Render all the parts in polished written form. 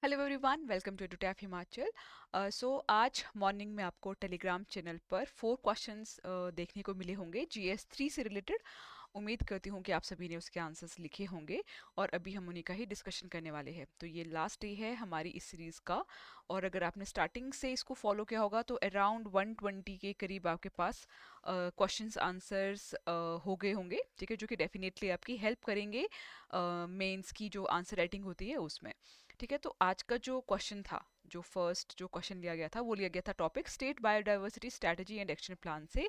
Hello everyone, welcome to टैफ Himachal. So आज morning में आपको टेलीग्राम चैनल पर 4 क्वेश्चंस देखने को मिले होंगे GS 3 से रिलेटेड। उम्मीद करती हूँ कि आप सभी ने उसके आंसर्स लिखे होंगे और अभी हम उन्हीं का ही डिस्कशन करने वाले हैं। तो ये लास्ट डे है हमारी इस सीरीज़ का, और अगर आपने स्टार्टिंग से इसको फॉलो किया होगा तो अराउंड 120 के करीब आपके पास क्वेश्चंस आंसर्स हो गए होंगे, ठीक है, जो कि डेफिनेटली आपकी हेल्प करेंगे मेंस की जो आंसर राइटिंग होती है उसमें। ठीक है, तो आज का जो क्वेश्चन था, जो फर्स्ट जो क्वेश्चन लिया गया था वो लिया गया था topic state biodiversity strategy and action plan से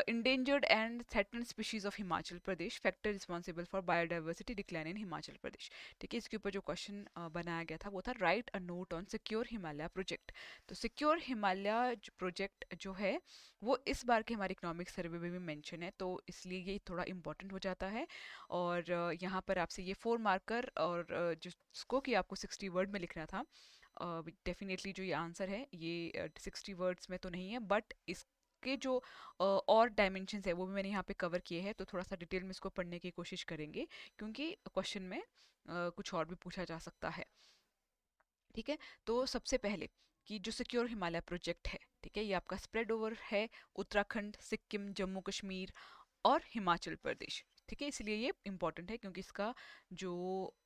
endangered and threatened species of Himachal Pradesh, factor responsible for biodiversity decline in Himachal Pradesh. ठीक है, इसके ऊपर जो क्वेश्चन बनाया गया था वो था right a note on secure Himalaya project. तो सिक्योर हिमालय प्रोजेक्ट जो है वो इस बार के हमारे इकोनॉमिक सर्वे में भी मेंशन है, तो इसलिए ये थोड़ा इंपॉर्टेंट हो जाता है। और यहाँ पर आपसे ये 4 मार्कर और जिसको कि आपको 60 वर्ड में लिखना था, डेफिनेटली जो ये आंसर है ये 60 वर्ड्स में तो नहीं है, बट इसके जो और डायमेंशंस है वो भी मैंने यहाँ पे कवर किए हैं, तो थोड़ा सा डिटेल में इसको पढ़ने की कोशिश करेंगे क्योंकि क्वेश्चन में कुछ और भी पूछा जा सकता है। ठीक है, तो सबसे पहले कि जो सिक्योर हिमालय प्रोजेक्ट है, ठीक है, ये आपका स्प्रेड ओवर है उत्तराखंड, सिक्किम, जम्मू कश्मीर और हिमाचल प्रदेश। ठीक है, इसलिए ये इम्पॉर्टेंट है क्योंकि इसका जो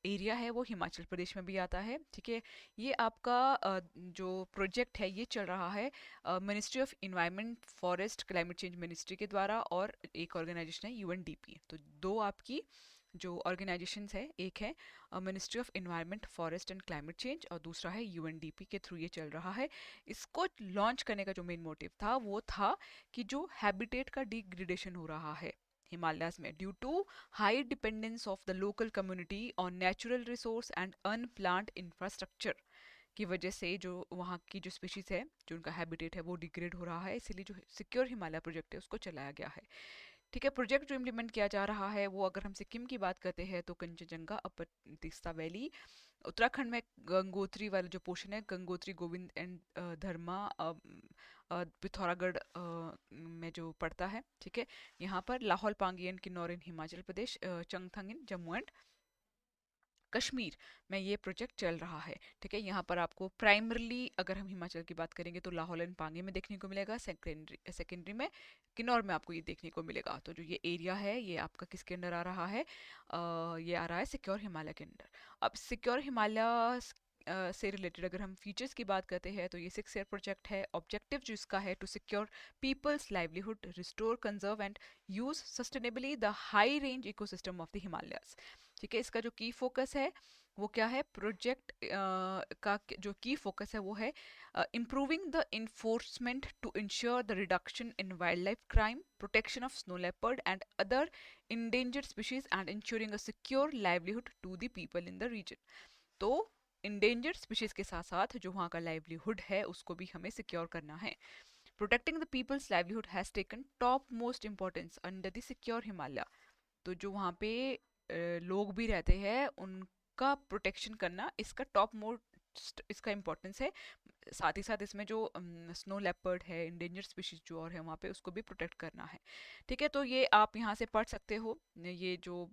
एरिया है वो हिमाचल प्रदेश में भी आता है। ठीक है, ये आपका जो प्रोजेक्ट है ये चल रहा है ministry of environment forest climate change ministry के द्वारा, और एक ऑर्गेनाइजेशन है UNDP। तो दो आपकी जो ऑर्गेनाइजेशंस है, एक है ministry of environment forest and climate change और दूसरा है UNDP के थ्रू ये चल रहा है। इसको लॉन्च करने का जो मेन मोटिव था वो था कि जो हैबिटेट का डिग्रेडेशन हो रहा है हिमालयाज में due to high dependence of the local community on natural resource and unplanned infrastructure की वजह से जो वहाँ की जो स्पीशीज है, जो उनका हैबिटेट है वो डिग्रेड हो रहा है, इसीलिए जो सिक्योर हिमालय प्रोजेक्ट है उसको चलाया गया है। ठीक है, प्रोजेक्ट जो इम्प्लीमेंट किया जा रहा है वो अगर हम सिक्किम की बात करते हैं तो कंचनजंगा, अपर तीस्ता वैली, उत्तराखंड में गंगोत्री वाला जो पोर्शन है, गंगोत्री, गोविंद एंड धर्मा, पिथौरागढ़ में जो पड़ता है। ठीक है, यहाँ पर Lahaul Pangi and Kinnaur in Himachal Pradesh, Changthang in Jammu and Kashmir में ये प्रोजेक्ट चल रहा है। ठीक है, यहाँ पर आपको प्राइमरली अगर हम हिमाचल की बात करेंगे तो लाहौल एंड पांगी में देखने को मिलेगा, सेकेंडरी सेकेंडरी में किन्नौर में आपको ये देखने को मिलेगा। तो जो ये एरिया है ये आपका किसके अंडर आ रहा है, ये आ रहा है सिक्योर हिमालय के अंडर। अब सिक्योर हिमालय से रिलेटेड अगर हम फीचर्स की बात करते हैं तो ये 6 ईयर प्रोजेक्ट है। ऑब्जेक्टिव जो इसका है to secure people's livelihood, restore, conserve and use sustainably the high range ecosystem of the Himalayas. ठीक है, इसका जो की फोकस है वो क्या है, प्रोजेक्ट का जो की फोकस है वो है improving the enforcement to ensure the reduction in wildlife crime, protection of snow leopard and other endangered species and ensuring a secure livelihood to the people in the region. तो endangered species के साथ साथ जो वहाँ का livelihood है उसको भी हमें सिक्योर करना है। Protecting the people's livelihood has taken top most importance under the secure Himalaya. तो जो वहाँ पे लोग भी रहते हैं उनका प्रोटेक्शन करना इसका टॉप मोस्ट इसका इम्पोर्टेंस है। साथ ही साथ इसमें जो स्नो लेपर्ड है, इंडेंजर स्पीशीज जो और है वहाँ पे, उसको भी प्रोटेक्ट करना है। ठीक है, तो ये आप यहाँ से पढ़ सकते हो ये जो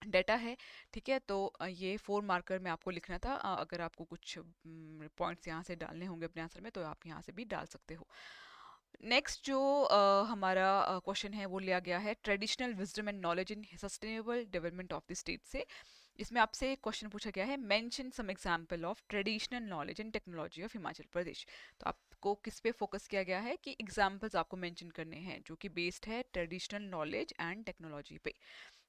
डेटा है। ठीक है, तो ये 4 मार्कर में आपको लिखना था। अगर आपको कुछ पॉइंट्स यहाँ से डालने होंगे अपने आंसर में तो आप यहाँ से भी डाल सकते हो। नेक्स्ट जो हमारा क्वेश्चन है वो लिया गया है traditional wisdom and knowledge in sustainable development of the state से। इसमें आपसे क्वेश्चन पूछा गया है mention some example of traditional knowledge and technology of Himachal Pradesh. तो आपको किस पे फोकस किया गया है कि एग्जांपल्स आपको मेंशन करने हैं जो कि बेस्ड है ट्रेडिशनल नॉलेज एंड टेक्नोलॉजी पे।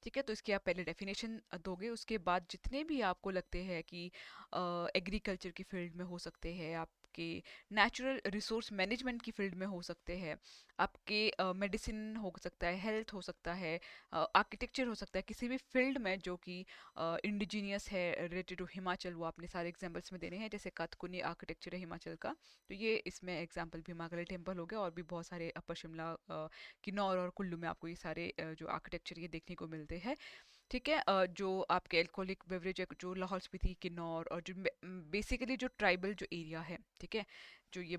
ठीक है, तो इसकी आप पहले डेफिनेशन दोगे, उसके बाद जितने भी आपको लगते हैं कि एग्रीकल्चर की फील्ड में हो सकते हैं, आपके नेचुरल रिसोर्स मैनेजमेंट की फील्ड में हो सकते हैं, आपके मेडिसिन हो सकता है, हेल्थ हो सकता है, आर्किटेक्चर हो सकता है, किसी भी फील्ड में जो कि इंडिजीनियस है रिलेटेड टू हिमाचल, वो आपने सारे एग्जांपल्स में देने हैं। जैसे कथकुनी आर्किटेक्चर है हिमाचल का, तो ये इसमें एग्जांपल भी महाकाली टेम्पल हो गया, और भी बहुत सारे अपर शिमला, किन्नौर और कुल्लू में आपको ये सारे जो आर्किटेक्चर ये देखने को मिलते हैं। ठीक है, जो आपके एल्कोहलिक बेवरेज है जो लाहौल स्पीति, किन्नौर और जो बेसिकली जो ट्राइबल जो एरिया है, ठीक है, जो ये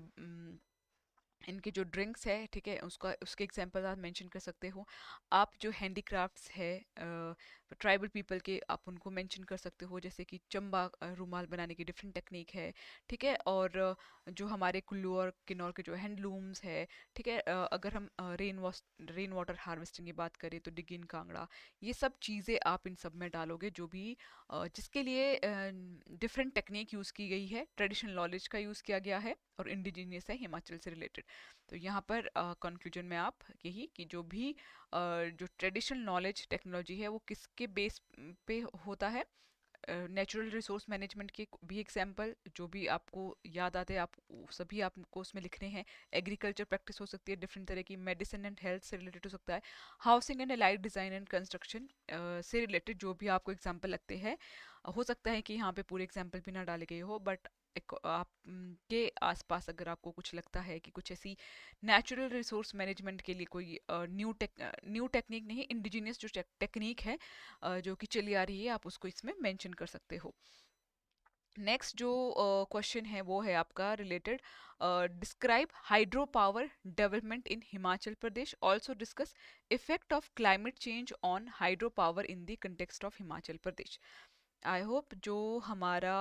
इनके जो ड्रिंक्स है, ठीक है, उसका उसके एग्जांपल आप मेंशन कर सकते हो। आप जो हैंडीक्राफ्ट्स है ट्राइबल पीपल के, आप उनको मेंशन कर सकते हो, जैसे कि चंबा रुमाल बनाने की डिफरेंट टेक्निक है, ठीक है। और जो हमारे कुल्लू और किन्नौर के जो हैंडलूम्स है, ठीक है। अगर हम रेन वाटर हार्वेस्टिंग की बात करें तो डिगिन कांगड़ा, ये सब चीज़ें आप इन सब में डालोगे, जो भी जिसके लिए डिफरेंट टेक्निक यूज़ की गई है, ट्रेडिशनल नॉलेज का यूज़ किया गया है और इंडिजीनियस है हिमाचल से रिलेटेड। तो यहाँ पर कंक्लूजन में आप यही कि जो भी जो ट्रेडिशनल नॉलेज टेक्नोलॉजी है वो किसके बेस पे होता है, नेचुरल रिसोर्स मैनेजमेंट के भी एग्जांपल जो भी आपको याद आते हैं आप सभी आपको उसमें लिखने हैं। एग्रीकल्चर प्रैक्टिस हो सकती है डिफरेंट तरह की, मेडिसिन एंड हेल्थ से रिलेटेड हो सकता है, housing and light design and construction से रिलेटेड जो भी आपको एग्जांपल लगते हैं। हो सकता है कि यहाँ पे पूरे एग्जांपल भी ना डाले गए हो, बट आप के आसपास अगर आपको कुछ लगता है कि कुछ ऐसी नेचुरल रिसोर्स मैनेजमेंट के लिए कोई न्यू टेक्निक नहीं, इंडिजिनियस जो टेक्निक है जो कि चली आ रही है, आप उसको इसमें मेंशन कर सकते हो। नेक्स्ट जो क्वेश्चन है वो है आपका related, describe hydro power development in Himachal Pradesh, also discuss effect of climate change on hydro power in the context of Himachal Pradesh. I hope जो हमारा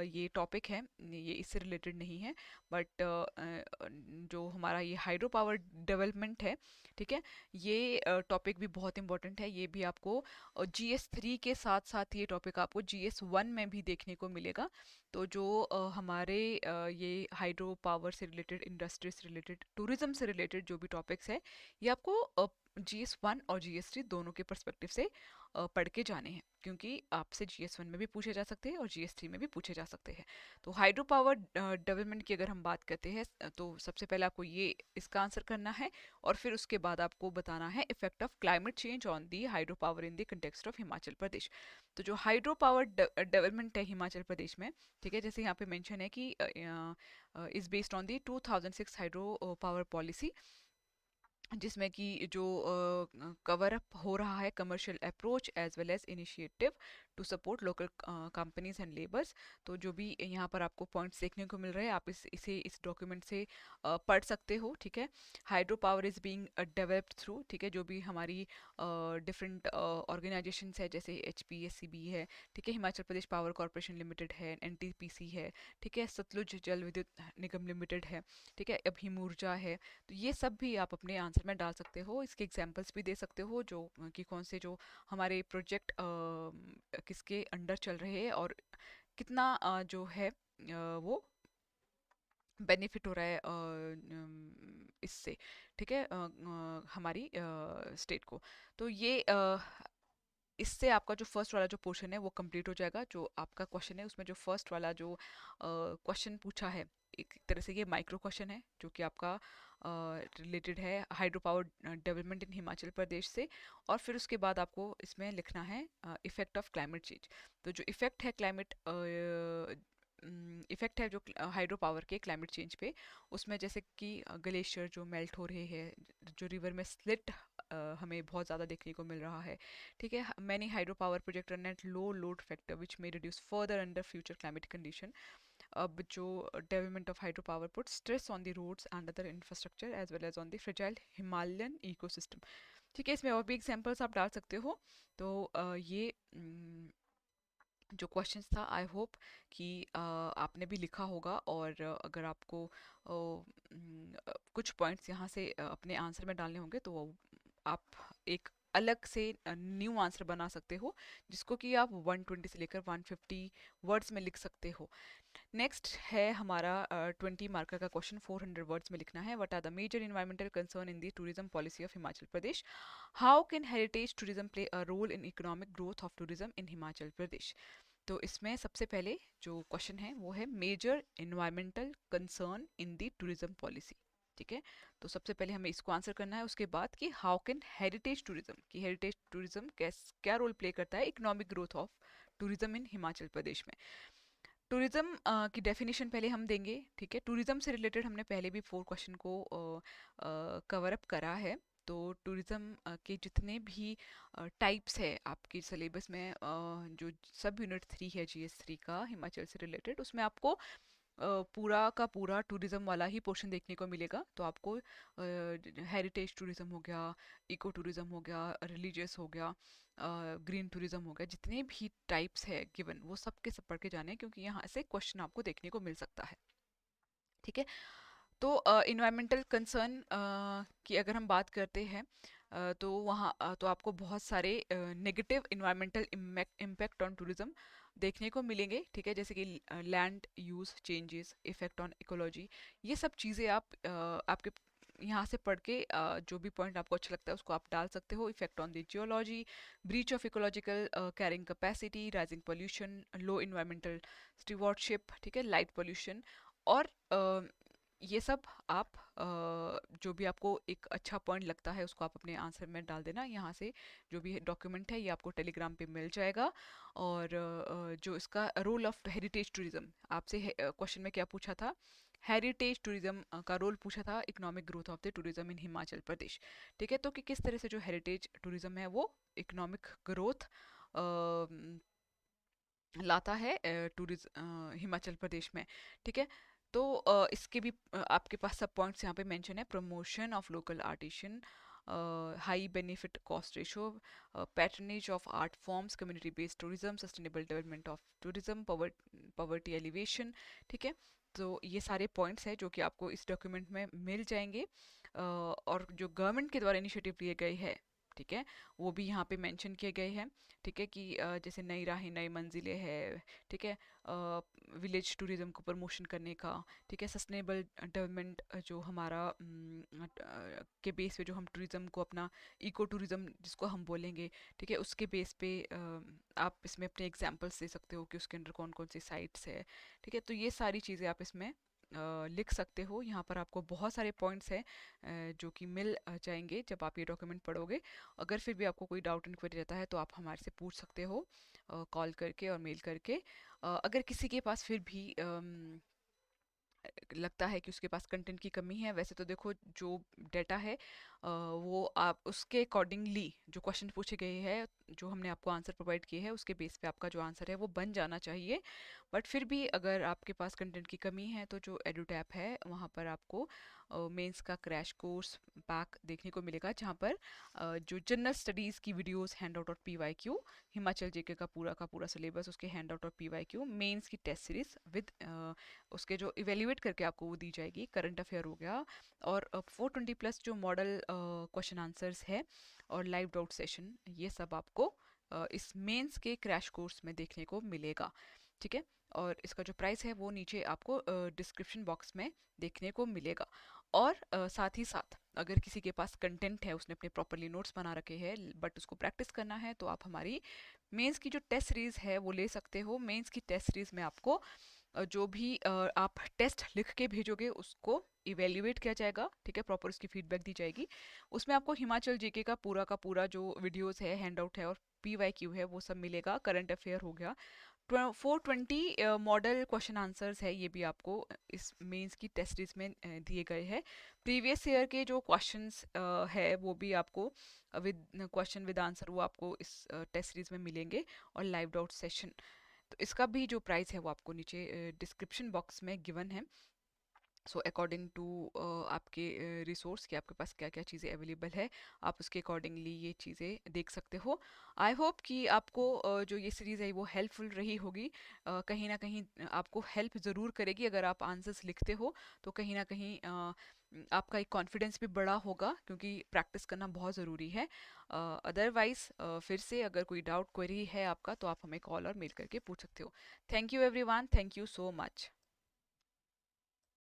ये टॉपिक है ये इससे रिलेटेड नहीं है, बट जो हमारा ये हाइड्रो पावर डेवलपमेंट है, ठीक है, ये टॉपिक भी बहुत इंपॉर्टेंट है। ये भी आपको GS3 के साथ साथ ये टॉपिक आपको GS1 में भी देखने को मिलेगा। तो जो हमारे ये हाइड्रो पावर से रिलेटेड, इंडस्ट्री से रिलेटेड, टूरिज्म से रिलेटेड जो भी टॉपिक्स है, ये आपको GS1 और GS3 दोनों के परस्पेक्टिव से पढ़ के जाने हैं, क्योंकि आपसे GS1 में भी पूछे जा सकते हैं और GS3 में भी पूछे जा सकते हैं। तो हाइड्रो पावर डेवलपमेंट की अगर हम बात करते हैं तो सबसे पहले आपको ये इसका आंसर करना है, और फिर उसके बाद आपको बताना है effect of climate change on the hydro power in the context of Himachal Pradesh. तो जो हाइड्रो पावर डेवलपमेंट है हिमाचल प्रदेश में, ठीक है, जैसे यहाँ पे मेंशन है कि is based on the 2006 hydro power policy, जिसमें कि जो कवर अप हो रहा है commercial approach as well as initiative to support local companies and labours. तो जो भी यहाँ पर आपको पॉइंट्स देखने को मिल रहे हैं, आप इस डॉक्यूमेंट से पढ़ सकते हो, ठीक है। Hydro power is being developed through, ठीक है, जो भी हमारी डिफरेंट ऑर्गेनाइजेशंस है, जैसे HPSCB है, ठीक है, Himachal Pradesh power corporation limited है, NTPC है, ठीक है, सतलुज जल विद्युत निगम लिमिटेड है, ठीक है, अब हिमूर्जा है। तो ये सब भी आप अपने आंसर में डाल सकते हो, इसके एग्जांपल्स भी दे सकते हो, जो कि कौन से जो हमारे प्रोजेक्ट किसके अंडर चल रहे हैं और कितना जो है वो बेनिफिट हो रहा है इससे, ठीक है, हमारी स्टेट को। तो ये इससे आपका जो फर्स्ट वाला जो पोर्शन है वो कंप्लीट हो जाएगा। जो आपका क्वेश्चन है उसमें जो फर्स्ट वाला जो क्वेश्चन पूछा है, एक तरह से ये माइक्रो क्वेश्चन है जो कि आपका रिलेटेड है hydro power development in Himachal Pradesh से। और फिर उसके बाद आपको इसमें लिखना है इफेक्ट ऑफ क्लाइमेट चेंज। तो जो इफेक्ट है क्लाइमेट इफेक्ट है जो हाइड्रो पावर के क्लाइमेट चेंज पे, उसमें जैसे कि ग्लेशियर जो मेल्ट हो रहे हैं, जो रिवर में स्लिट हमें बहुत ज़्यादा देखने को मिल रहा है, ठीक है। Many hydro power project run at low load factor which may reduce further under future climate condition. अब जो development of hydro power put stress on the roads and other infrastructure as well as on the fragile Himalayan ecosystem, ठीक है। इसमें और भी examples आप डाल सकते हो। तो ये जो क्वेश्चंस था, आई होप कि आपने भी लिखा होगा, और अगर आपको कुछ पॉइंट्स यहाँ से अपने आंसर में डालने होंगे तो आप एक अलग से न्यू आंसर बना सकते हो, जिसको कि आप 120 से लेकर 150 वर्ड्स में लिख सकते हो। नेक्स्ट है हमारा 20 मार्कर का क्वेश्चन, 400 वर्ड्स में लिखना है। What are the major environmental concern in the tourism policy of Himachal Pradesh, how can heritage tourism play a role in economic growth of tourism in Himachal Pradesh. तो इसमें सबसे पहले जो क्वेश्चन है वो है major environmental concern in the tourism policy, ठीक है। तो सबसे पहले हमें इसको आंसर करना है, उसके बाद कि हाउ कैन हेरिटेज टूरिज्म, कि हेरिटेज टूरिज्म क्या रोल प्ले करता है economic growth of tourism in Himachal Pradesh में। टूरिज्म की डेफिनेशन पहले हम देंगे, ठीक है। टूरिज्म से रिलेटेड हमने पहले भी 4 क्वेश्चन को कवर अप करा है। तो टूरिज्म के जितने भी टाइप्स है आपकी सिलेबस में, जो सब यूनिट 3 है GS3 का हिमाचल से रिलेटेड, उसमें आपको पूरा का पूरा टूरिज्म वाला ही पोर्शन देखने को मिलेगा। तो आपको हेरिटेज टूरिज्म हो गया, इको टूरिज्म हो गया, रिलीजियस हो गया, ग्रीन टूरिज्म हो गया, जितने भी टाइप्स है गिवन वो सब के सब पढ़ के जाने हैं, क्योंकि यहाँ से क्वेश्चन आपको देखने को मिल सकता है। ठीक है। तो इन्वायरमेंटल कंसर्न की अगर हम बात करते हैं, तो वहाँ तो आपको बहुत सारे negative environmental impact on tourism देखने को मिलेंगे। ठीक है, जैसे कि land use changes, effect on ecology, ये सब चीज़ें आप आपके यहाँ से पढ़ के जो भी पॉइंट आपको अच्छा लगता है उसको आप डाल सकते हो। Effect on the geology, breach of ecological carrying capacity, rising pollution, low environmental stewardship, ठीक है, लाइट पोल्यूशन। और ये सब आप जो भी आपको एक अच्छा पॉइंट लगता है उसको आप अपने आंसर में डाल देना। यहाँ से जो भी डॉक्यूमेंट है ये आपको टेलीग्राम पे मिल जाएगा। और जो इसका रोल ऑफ हेरिटेज टूरिज्म, आपसे क्वेश्चन में क्या पूछा था, हेरिटेज टूरिज्म का रोल पूछा था economic growth of the tourism in Himachal Pradesh. ठीक है, तो कि किस तरह से जो हेरिटेज टूरिज्म है वो इकोनॉमिक ग्रोथ लाता है टूरिज्म हिमाचल प्रदेश में। ठीक है, तो इसके भी आपके पास सब पॉइंट्स यहाँ पे मेंशन है। Promotion of local artisan, high benefit cost ratio, patronage of art forms, community based tourism, sustainable development of tourism, poverty alleviation. ठीक है, तो ये सारे पॉइंट्स हैं जो कि आपको इस डॉक्यूमेंट में मिल जाएंगे। और जो गवर्नमेंट के द्वारा इनिशिएटिव लिए गए हैं, ठीक है, वो भी यहाँ पे मेंशन किए गए हैं। ठीक है, कि जैसे नई राहें नई मंजिलें है, ठीक है, विलेज टूरिज्म को प्रमोशन करने का, ठीक है, सस्टेनेबल डेवलपमेंट जो हमारा के बेस पे जो हम टूरिज्म को अपना इको टूरिज्म जिसको हम बोलेंगे, ठीक है, उसके बेस पे आप इसमें अपने एग्जांपल्स दे सकते हो कि उसके अंदर कौन कौन सी साइट्स है। ठीक है, तो ये सारी चीज़ें आप इसमें लिख सकते हो। यहाँ पर आपको बहुत सारे पॉइंट्स हैं जो कि मिल जाएंगे जब आप ये डॉक्यूमेंट पढ़ोगे। अगर फिर भी आपको कोई डाउट इन्क्वायरी रहता है तो आप हमारे से पूछ सकते हो कॉल करके और मेल करके। अगर किसी के पास फिर भी लगता है कि उसके पास कंटेंट की कमी है, वैसे तो देखो जो डेटा है वो आप उसके अकॉर्डिंगली जो क्वेश्चन पूछे गए हैं, जो हमने आपको आंसर प्रोवाइड किए हैं उसके बेस पे आपका जो आंसर है वो बन जाना चाहिए। बट फिर भी अगर आपके पास कंटेंट की कमी है तो जो एडुटैप है वहाँ पर आपको मेंस का क्रैश कोर्स पैक देखने को मिलेगा, जहाँ पर जो जनरल स्टडीज़ की वीडियोस, हैंड आउट और पीवाईक्यू, हिमाचल जेके का पूरा सिलेबस, उसके हैंड आउट और पीवाईक्यू, मेंस की टेस्ट सीरीज विद उसके जो इवेल्युएट करके आपको वो दी जाएगी, करंट अफेयर हो गया, और 420+ जो मॉडल क्वेश्चन आंसर्स है और लाइव डाउट सेशन, ये सब आपको इस मेंस के क्रैश कोर्स में देखने को मिलेगा। ठीक है, और इसका जो प्राइस है वो नीचे आपको डिस्क्रिप्शन बॉक्स में देखने को मिलेगा। और साथ ही साथ अगर किसी के पास कंटेंट है, उसने अपने प्रॉपरली नोट्स बना रखे हैं बट उसको प्रैक्टिस करना है, तो आप हमारी मेंस की जो टेस्ट सीरीज़ है वो ले सकते हो। मेंस की टेस्ट सीरीज़ में आपको जो भी आप टेस्ट लिख के भेजोगे उसको इवेल्युएट किया जाएगा। ठीक है, प्रॉपर उसकी फीडबैक दी जाएगी। उसमें आपको हिमाचल जीके का पूरा जो वीडियोस है, हैंड आउट है और पीवाईक्यू है वो सब मिलेगा। करंट अफेयर हो गया, 420 मॉडल क्वेश्चन आंसर्स है, ये भी आपको इस मेंस की टेस्ट सीरीज में दिए गए हैं। प्रीवियस ईयर के जो क्वेश्चंस है वो भी आपको विद क्वेश्चन विद आंसर वो आपको इस टेस्ट सीरीज में मिलेंगे, और लाइव डाउट सेशन। तो इसका भी जो प्राइस है वो आपको नीचे डिस्क्रिप्शन बॉक्स में गिवन है। सो अकॉर्डिंग टू आपके रिसोर्स कि आपके पास क्या क्या चीज़ें अवेलेबल है, आप उसके अकॉर्डिंगली ये चीज़ें देख सकते हो। आई होप कि आपको जो ये सीरीज़ है वो हेल्पफुल रही होगी। कहीं ना कहीं आपको हेल्प ज़रूर करेगी। अगर आप आंसर्स लिखते हो तो कहीं ना कहीं आपका एक कॉन्फिडेंस भी बड़ा होगा, क्योंकि प्रैक्टिस करना बहुत ज़रूरी है। अदरवाइज़ फिर से अगर कोई डाउट क्वेरी है आपका तो आप हमें कॉल और मेल करके पूछ सकते हो। Thank you everyone, thank you so much.